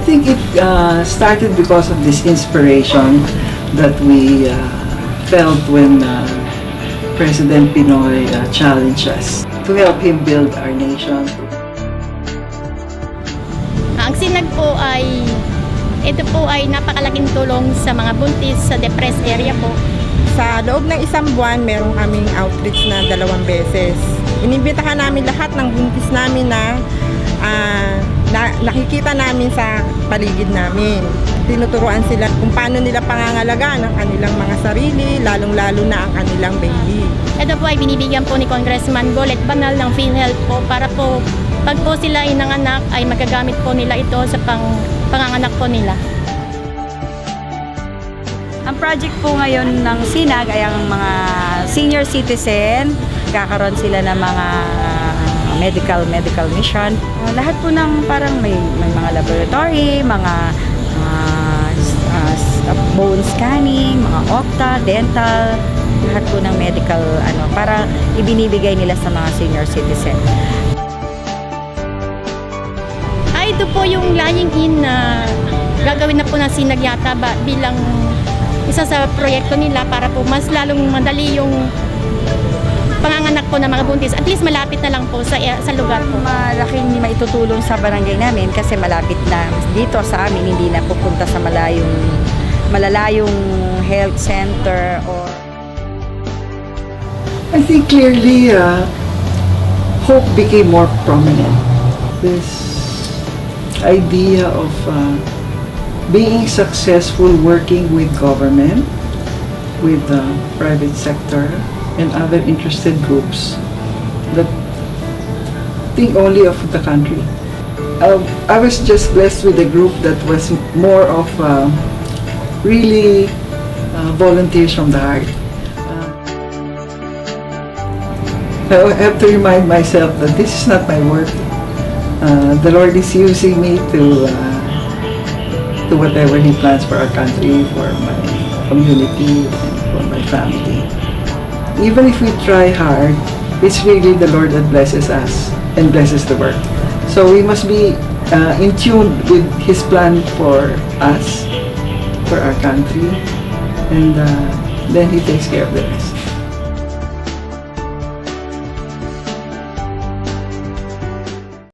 think it started because of this inspiration that we felt when President Pinoy challenged us to help him build our nation. Ang sinag po ay, ito po ay napakalaking tulong sa mga buntis sa depressed area po. Sa loob ng isang buwan, meron kaming outreach na 2 beses. Inimbitahan namin lahat ng buntis namin na nakikita namin sa paligid namin. Tinuturuan sila kung paano nila pangangalagaan ang kanilang mga sarili, lalong-lalo na ang kanilang baby. Ito po ay binibigyan po ni Congressman Golet Banal ng PhilHealth po para po pag po sila ay nanganak ay magagamit po nila ito sa panganganak po nila. Ang project po ngayon ng SINAG ay ang mga senior citizen. Kakaroon sila ng mga medical mission. Lahat po ng parang may mga laboratory, mga bone scanning, mga opta, dental, lahat po ng medical para ibinibigay nila sa mga senior citizen. Ito po yung lying in na gagawin na po ng SINAG yata bilang isa sa proyekto nila para po mas lalong madali yung panganganak po ng mga buntis. At least malapit na lang po sa lugar po. Malaking maitutulong sa barangay namin kasi malapit na dito sa amin, hindi na pupunta sa malalayong health center or... I think clearly hope became more prominent. This idea of being successful working with government, with the private sector, and other interested groups that think only of the country. I was just blessed with a group that was more of really volunteers from the heart. I have to remind myself that this is not my work. The Lord is using me to whatever He plans for our country, for my community, and for my family. Even if we try hard, it's really the Lord that blesses us and blesses the work. So we must be in tune with His plan for us, for our country, and then He takes care of the rest.